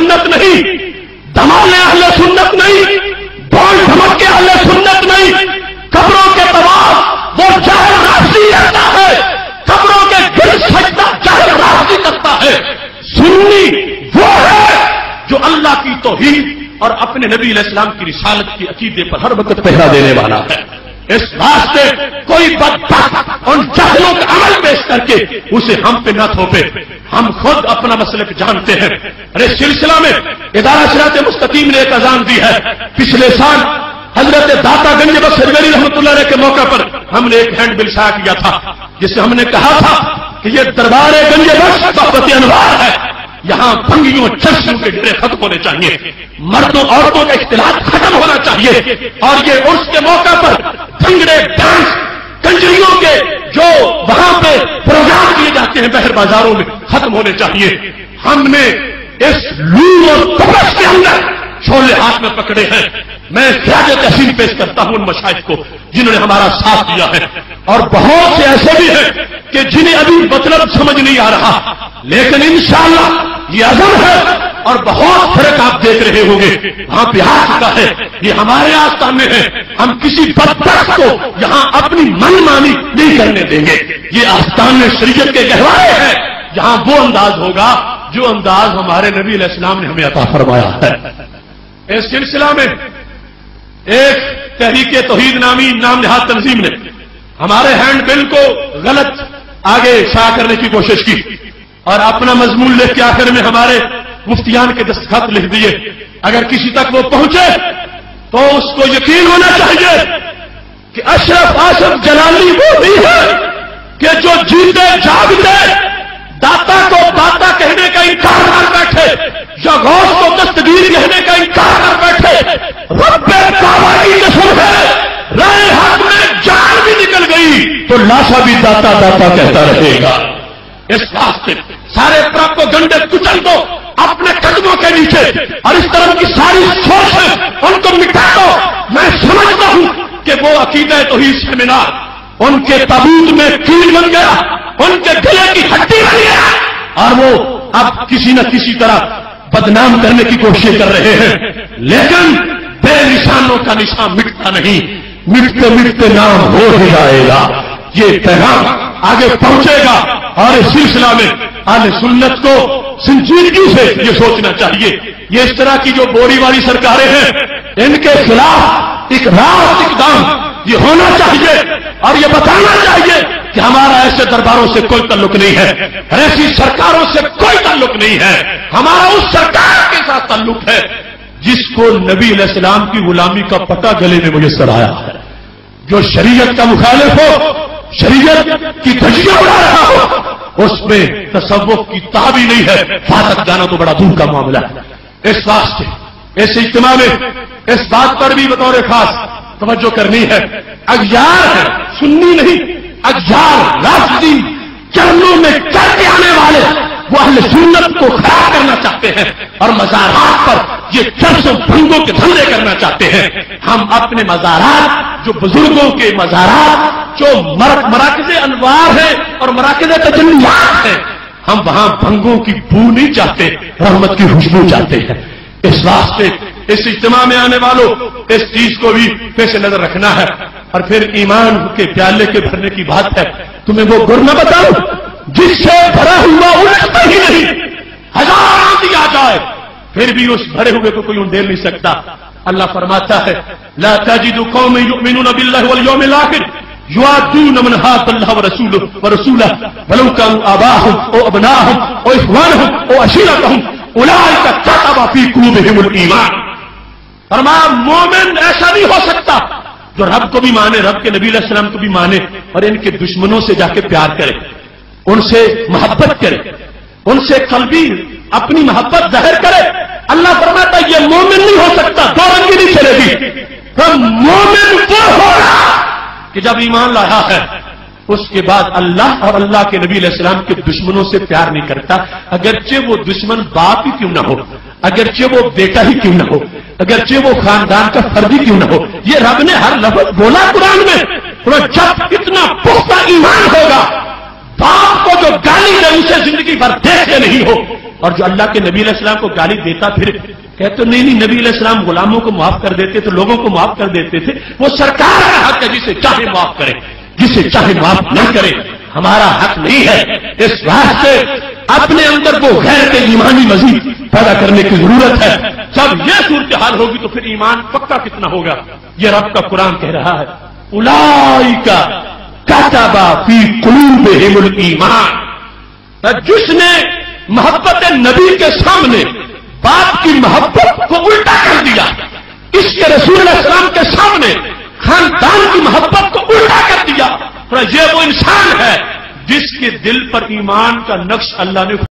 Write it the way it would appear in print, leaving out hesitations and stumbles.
سنت نہیں، دھمانے اہل سنت نہیں، ڈھول ڈھمک کے اہل سنت نہیں، قبروں کے طواف وہ جاہل رافضی کرتا ہے، قبروں کے گرد سجدہ جاہل رافضی کرتا ہے۔ سنی وہ ہے جو اللہ کی توحید اور اپنے نبی علیہ السلام کی رسالت کی عقیدے پر ہر وقت پہرا دینے والا ہے۔ اس واسطے کوئی بدبخت ان جاہلوں کا عمل پیش کر کے اسے ہم پہ نہ تھوپے، ہم خود اپنا مسلک جانتے ہیں۔ ارے سلسلہ میں ادارہ صراط مستقیم نے ایک اذان دی ہے، پچھلے سال حضرت داتا گنج بخش ہریگری رحمۃ اللہ علیہ کے موقع پر ہم نے ایک ہینڈ بل شائع کیا تھا، جس سے ہم نے کہا تھا کہ یہ دربار گنج بخش صحبت انوار ہے، یہاں بھنگیوں چرسوں کے ڈرے ختم ہونے چاہیے، مردوں عورتوں کا اختلاط ختم ہونا چاہیے، اور یہ عرس کے موقع پر بھنگڑے ڈانس کنجریوں کے جو وہاں پہ پروگرام کیے جاتے ہیں بہر بازاروں میں ختم ہونے چاہیے۔ ہم نے اس لو اور تپش کے اندر چھولے ہاتھ میں پکڑے ہیں۔ میں خراج تحسین پیش کرتا ہوں ان مشائخ کو جنہوں نے ہمارا ساتھ دیا ہے، اور بہت سے ایسے بھی ہیں کہ جنہیں ابھی مطلب سمجھ نہیں آ رہا، لیکن انشاءاللہ یہ عزم ہے اور بہت فرق آپ دیکھ رہے ہوں گے وہاں پہ آ چکا ہے۔ یہ ہمارے آستانے ہے، ہم کسی بدبخت کو یہاں اپنی من مانی نہیں کرنے دیں گے۔ یہ آستانے شریعت کے گہوارے ہیں، یہاں وہ انداز ہوگا جو انداز ہمارے نبی علیہ السلام نے ہمیں عطا فرمایا ہے۔ اس سلسلہ میں ایک تحریک توحید نامی نام نہاد تنظیم نے ہمارے ہینڈ بل کو غلط آگے شائع کرنے کی کوشش کی اور اپنا مضمون لکھ کے آخر میں ہمارے مفتیان کے دستخط لکھ دیے۔ اگر کسی تک وہ پہنچے تو اس کو یقین ہونا چاہیے کہ اشرف آصف جلالی وہ بھی ہے کہ جو جیتے جاگتے داتا کو داتا کہنے کا انکار کر بیٹھے یا غوث کو دستگیر کہنے کا انکار کر بیٹھے۔ رب کعبہ کی قسم ہے، رائے حق میں جان بھی نکل گئی تو لاشا بھی داتا داتا کہتا رہے گا۔ اس واسطے سارے پرب کو گنڈے کچل دو اپنے قدموں کے نیچے، اور اس طرح کی ساری سوچ ہے ان کو مٹا دو۔ میں سمجھتا ہوں کہ وہ عقیدہ توحید سیمینار ان کے تابوت میں کیل بن گیا، ان کے گلے کی ہڈی بن گیا، اور وہ اب کسی نہ کسی طرح بدنام کرنے کی کوشش کر رہے ہیں، لیکن بے نشانوں کا نشان مٹتا نہیں، مٹتے مٹتے نام ہو ہی جائے گا۔ یہ پیغام آگے پہنچے گا، اور اس سلسلہ میں اہل سنت کو سنجیدگی سے یہ سوچنا چاہیے، یہ اس طرح کی جو بوڑی والی سرکاریں ہیں ان کے خلاف ایک راست اقدام یہ ہونا چاہیے، اور یہ بتانا چاہیے کہ ہمارا ایسے درباروں سے کوئی تعلق نہیں ہے، ایسی سرکاروں سے کوئی تعلق نہیں ہے، ہمارا اس سرکار کے ساتھ تعلق ہے جس کو نبی علیہ السلام کی غلامی کا پتہ گلے میں میسر آیا ہے۔ جو شریعت کا مخالف ہو، شریعت کی دھجیاں اڑا رہا ہو، اس میں تصوف کی تابی نہیں ہے، فاتح جانا تو بڑا دور کا معاملہ ہے۔ اس واسطے اس اجتماع میں اس بات پر بھی بطور خاص توجہ کرنی ہے، اغیار ہے، سنی نہیں، اغیار رافضی چرنوں میں چل کے آنے والے وہ اہل سنت کو خراب کرنا چاہتے ہیں اور مزارات پر یہ چرس و بھنگوں کے دھندے کرنا چاہتے ہیں۔ ہم اپنے مزارات جو بزرگوں کے مزارات جو مراکز انوار ہیں اور مراکز تجلیات ہیں، ہم وہاں بھنگوں کی بو نہیں چاہتے، رحمت کی خوشبو چاہتے ہیں۔ اس واسطے اس اجتماع میں آنے والوں اس چیز کو بھی پیش نظر رکھنا ہے۔ اور پھر ایمان کے پیالے کے بھرنے کی بات ہے، تمہیں وہ گر نہ بتاؤں جس سے بھرا ہوا اٹھتا ہی نہیں، ہزار آندھی آ جائے پھر بھی اس بھرے ہوئے کو کوئی انڈیل نہیں سکتا۔ اللہ فرماتا ہے لا تجد قوم یؤمنون باللہ والیوم الآخر یوادون من حاد اللہ ورسولہ ولو کانوا آباءہم او ابناءہم او اخوانہم او عشیرتہم اولئک کتب فی قلوبہم الایمان۔ فرمایا مومن ایسا نہیں ہو سکتا جو رب کو بھی مانے، رب کے نبی علیہ السلام کو بھی مانے، اور ان کے دشمنوں سے جا کے پیار کرے، ان سے محبت کرے، ان سے قلبی اپنی محبت ظاہر کرے۔ اللہ فرماتا یہ مومن نہیں ہو سکتا، دو رنگی نہیں چلے گی۔ تو مومن وہ ہوگا کہ جب ایمان لایا ہے اس کے بعد اللہ اور اللہ کے نبی علیہ السلام کے دشمنوں سے پیار نہیں کرتا، اگرچہ وہ دشمن باپ ہی کیوں نہ ہو، اگرچہ وہ بیٹا ہی کیوں نہ ہو، اگرچہ وہ خاندان کا فرد ہی کیوں نہ ہو۔ یہ رب نے ہر لفظ بولا قرآن میں، جب اتنا پختہ ایمان ہوگا، باپ کو جو گالی دے اسے زندگی بھر دیکھتے نہیں ہو، اور جو اللہ کے نبی علیہ السلام کو گالی دیتا پھر کہتے نہیں نبی علیہ السلام غلاموں کو معاف کر دیتے تھے، لوگوں کو معاف کر دیتے تھے، وہ سرکار کا حق ہے جسے چاہے معاف کرے، جسے چاہے معاف نہ کرے، ہمارا حق نہیں ہے۔ اس واسطے اپنے اندر وہ غیرت ایمانی مزید پیدا کرنے کی ضرورت ہے۔ جب یہ صورتحال ہوگی تو پھر ایمان پکا کتنا ہوگا؟ یہ رب کا قرآن کہہ رہا ہے اولئک کتب فی قلوبہم الایمان، جس نے محبت نبی کے سامنے باپ کی محبت کو الٹا کر دیا، اس کے رسول علیہ السلام کے سامنے خاندان کی محبت کو الٹا کر دیا، یہ وہ انسان ہے جس کے دل پر ایمان کا نقش اللہ نے